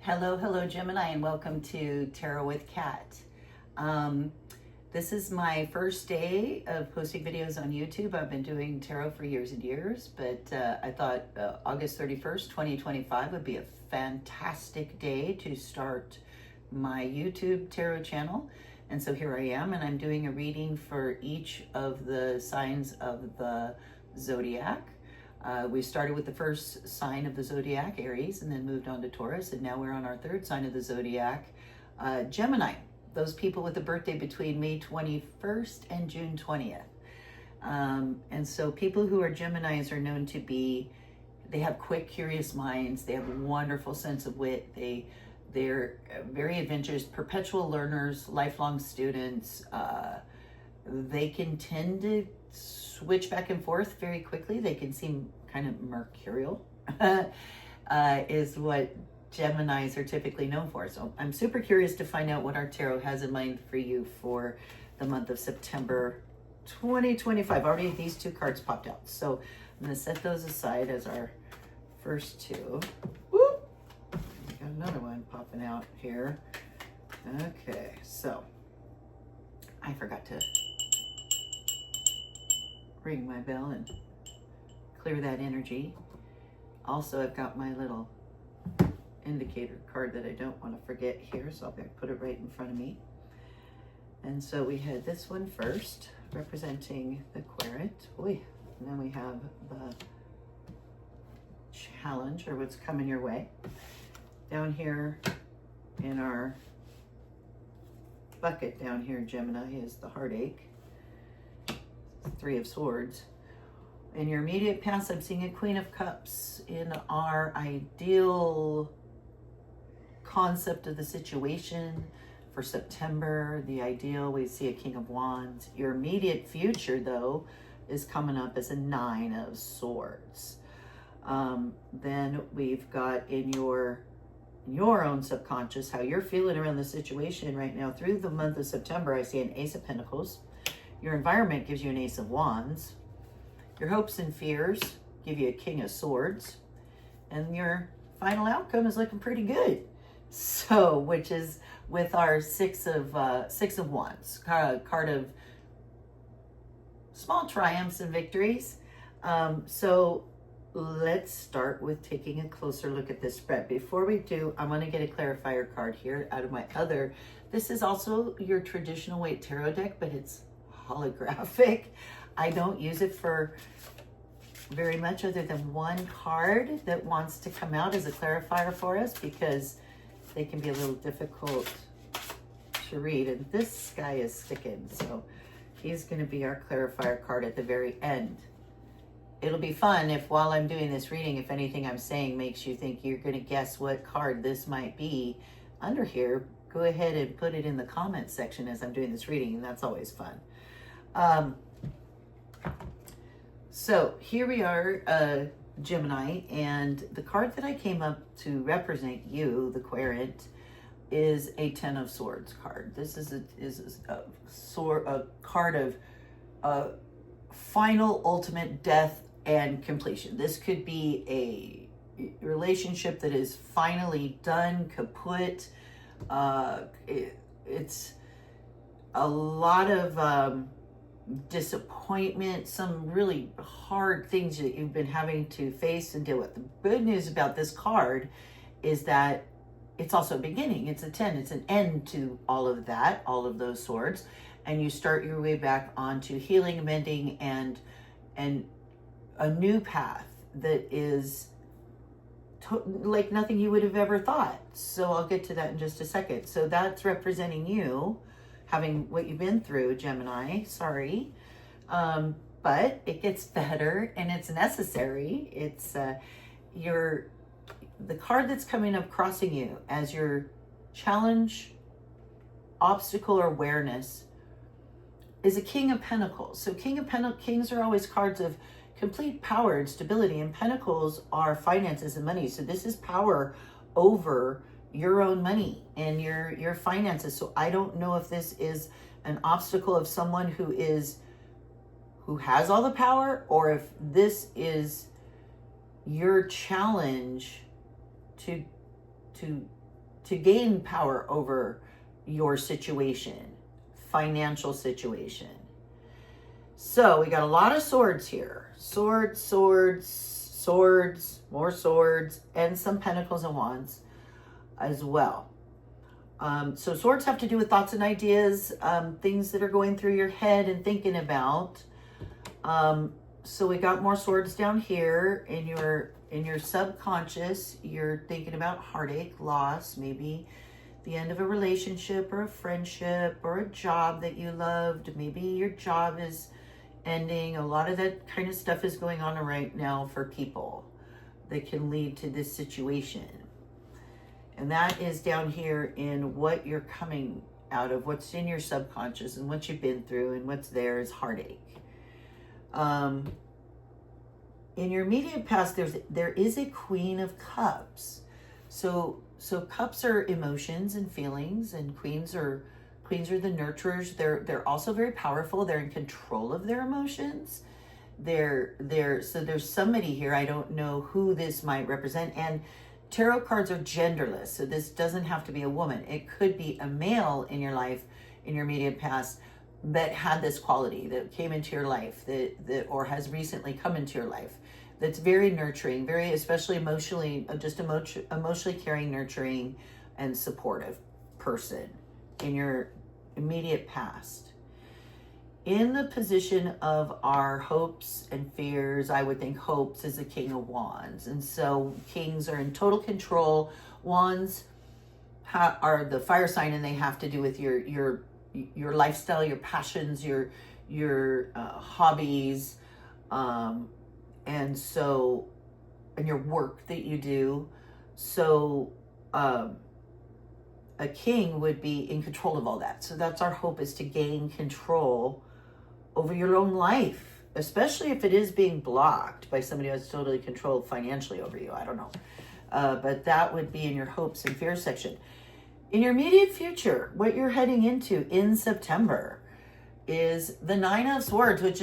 Hello, Gemini, and welcome to Tarot with Kat. This is my first day of posting videos on YouTube. I've been doing tarot for years and years, but I thought August 31st, 2025 would be a fantastic day to start my YouTube tarot channel. And so here I am, and I'm doing a reading for each of the signs of the zodiac. We started with the first sign of the zodiac, Aries, and then moved on to Taurus, and now we're on our third sign of the zodiac, Gemini. Those people with a birthday between May 21st and June 20th. And so people who are Geminis are known to be, they have quick, curious minds. They have a wonderful sense of wit. They're very adventurous, perpetual learners, lifelong students. They can tend to switch back and forth very quickly. They can seem kind of mercurial, is what Geminis are typically known for. So I'm super curious to find out what our tarot has in mind for you for the month of September 2025. Already these two cards popped out. So I'm going to set those aside as our first two. Whoop! Got another one popping out here. Okay, so I forgot to ring my bell and clear that energy. Also, I've got my little indicator card that I don't want to forget here, so I'll put it right in front of me. And so we had this one first, representing the querent. Boy, and then we have the challenge, or what's coming your way. Down here in our bucket down here, Gemini, is the heartache. Three of Swords. In your immediate past, I'm seeing a Queen of Cups. In our ideal concept of the situation for September, the ideal, we see a King of Wands. Your immediate future, though, is coming up as a Nine of Swords. Then we've got in your own subconscious, how you're feeling around the situation right now. Through the month of September, I see an Ace of Pentacles. Your environment gives you an Ace of Wands. Your hopes and fears give you a King of Swords. And your final outcome is looking pretty good. So, which is with our Six of Wands, card of small triumphs and victories. So let's start with taking a closer look at this spread. Before we do, I want to get a clarifier card here out of my other. This is also your traditional weight tarot deck, but it's holographic. I don't use it for very much other than one card that wants to come out as a clarifier for us, because they can be a little difficult to read, and this guy is sticking, so he's going to be our clarifier card at the very end. It'll be fun if, while I'm doing this reading, if anything I'm saying makes you think you're going to guess what card this might be under here, go ahead and put it in the comment section as I'm doing this reading, and that's always fun. So here we are, Gemini, and the card that I came up to represent you, the querent, is a Ten of Swords card. This is a card of final, ultimate death and completion. This could be a relationship that is finally done, kaput. It's a lot of disappointment, some really hard things that you've been having to face and deal with. The good news about this card is that it's also a beginning. It's a 10. It's an end to all of that, all of those swords, and you start your way back onto healing, mending, and a new path that is like nothing you would have ever thought. So I'll get to that in just a second. So that's representing you having what you've been through, Gemini. Sorry. But it gets better, and it's necessary. It's the card that's coming up crossing you as your challenge, obstacle, or awareness is a King of Pentacles. So Kings are always cards of complete power and stability, and Pentacles are finances and money. So this is power over your own money and your finances. So I don't know if this is an obstacle of someone who has all the power, or if this is your challenge to gain power over your situation, financial situation. So we got a lot of swords here. Swords, swords, swords, more swords, and some pentacles and wands as well. So swords have to do with thoughts and ideas, things that are going through your head and thinking about. So we got more swords down here in your subconscious. You're thinking about heartache, loss, maybe the end of a relationship or a friendship or a job that you loved. Maybe your job is ending. A lot of that kind of stuff is going on right now for people that can lead to this situation. And that is down here in what you're coming out of, what's in your subconscious and what you've been through, and what's there is heartache. In your immediate past, there is a Queen of Cups. So cups are emotions and feelings, and queens are the nurturers. They're also very powerful. They're in control of their emotions. So there's somebody here. I don't know who this might represent. And tarot cards are genderless, so this doesn't have to be a woman. It could be a male in your life, in your immediate past, that had this quality, that came into your life, that or has recently come into your life, that's very nurturing, very, especially emotionally, emotionally caring, nurturing, and supportive person in your immediate past. In the position of our hopes and fears, I would think hopes is the King of Wands. And so kings are in total control. Wands are the fire sign, and they have to do with your lifestyle, your passions, your hobbies, and your work that you do. So a king would be in control of all that. So that's our hope, is to gain control over your own life, especially if it is being blocked by somebody who has totally controlled financially over you. I don't know. But that would be in your hopes and fears section. In your immediate future, what you're heading into in September is the Nine of Swords, which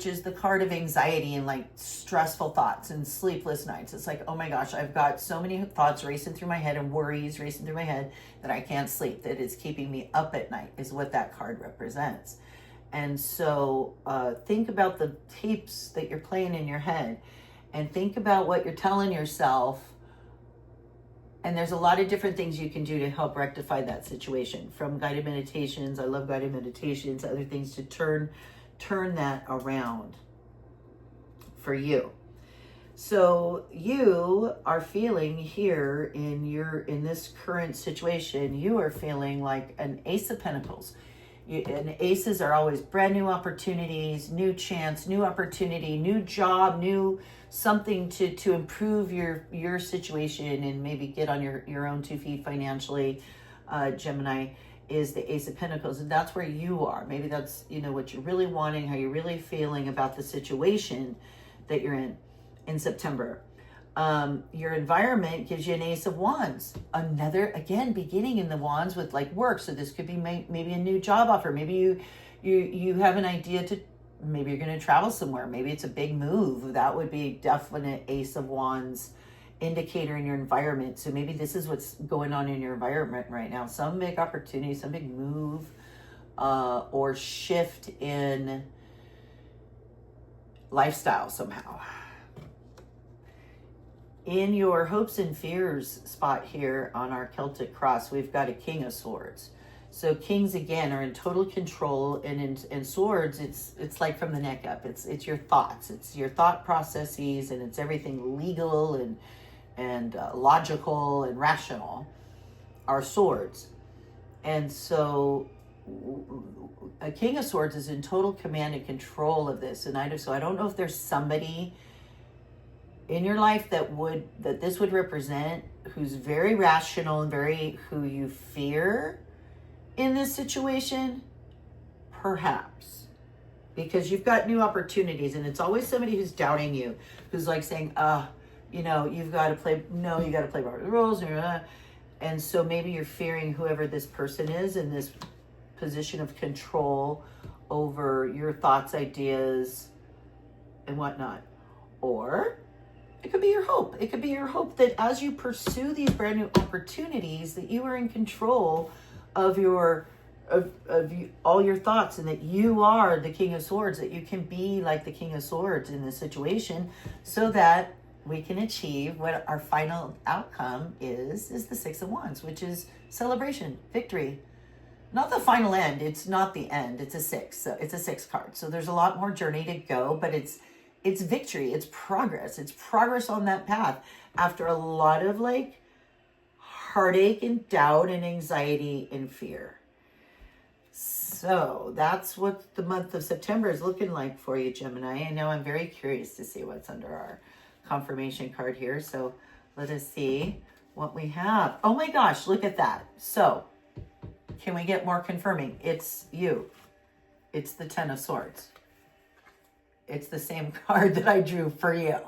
is the card of anxiety and like stressful thoughts and sleepless nights. It's like, oh my gosh, I've got so many thoughts racing through my head and worries racing through my head that I can't sleep, that is keeping me up at night, is what that card represents. And so think about the tapes that you're playing in your head, and think about what you're telling yourself. And there's a lot of different things you can do to help rectify that situation, from guided meditations. I love guided meditations, other things to turn that around for you. So you are feeling here in this current situation, you are feeling like an Ace of Pentacles. And aces are always brand new opportunities, new chance, new opportunity, new job, new something to improve your situation and maybe get on your own 2 feet financially. Gemini is the Ace of Pentacles, and that's where you are. Maybe that's, what you're really wanting, how you're really feeling about the situation that you're in September. Your environment gives you an Ace of Wands. Another, again, beginning in the Wands with like work. So this could be maybe a new job offer. Maybe you have an idea maybe you're going to travel somewhere. Maybe it's a big move. That would be definite Ace of Wands indicator in your environment. So maybe this is what's going on in your environment right now. Some big opportunity, some big move, or shift in lifestyle somehow. In your hopes and fears spot here on our Celtic cross, we've got a King of Swords. So kings, again, are in total control, and in swords, it's like from the neck up. It's your thoughts. It's your thought processes, and it's everything legal and logical and rational are swords. And so a King of Swords is in total command and control of this. And I don't know if there's somebody in your life that this would represent, who's very rational and who you fear in this situation, perhaps, because you've got new opportunities, and it's always somebody who's doubting you, who's like saying, you got to play by the rules, and so maybe you're fearing whoever this person is in this position of control over your thoughts, ideas, and whatnot. Or It could be your hope. It could be your hope that as you pursue these brand new opportunities, that you are in control of your all your thoughts, and that you are the King of Swords, that you can be like the King of Swords in this situation, so that we can achieve what our final outcome is the Six of Wands, which is celebration, victory. Not the final end. It's not the end. It's a six. So it's a six card. So there's a lot more journey to go, but it's victory. It's progress. It's progress on that path after a lot of like heartache and doubt and anxiety and fear. So that's what the month of September is looking like for you, Gemini. I know I'm very curious to see what's under our confirmation card here. So let us see what we have. Oh my gosh, look at that. So can we get more confirming? It's you. It's the Ten of Swords. It's the same card that I drew for you.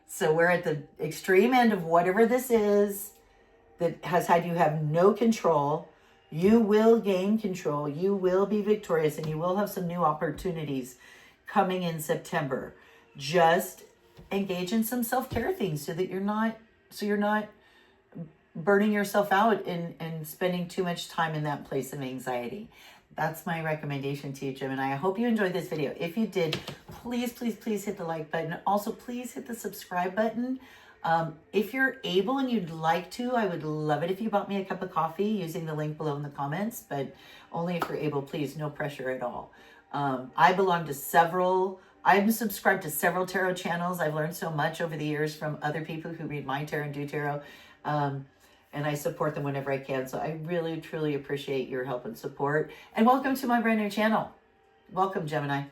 So we're at the extreme end of whatever this is that has had you have no control. You will gain control. You will be victorious, and you will have some new opportunities coming in September. Just engage in some self-care things so that you're not burning yourself out and spending too much time in that place of anxiety. That's my recommendation to you, Gemini. I hope you enjoyed this video. If you did, please, please, please hit the like button. Also, please hit the subscribe button. If you're able and you'd like to, I would love it if you bought me a cup of coffee using the link below in the comments, but only if you're able, please, no pressure at all. I'm subscribed to several tarot channels. I've learned so much over the years from other people who read my tarot and do tarot. And I support them whenever I can. So I really, truly appreciate your help and support. And welcome to my brand new channel. Welcome, Gemini.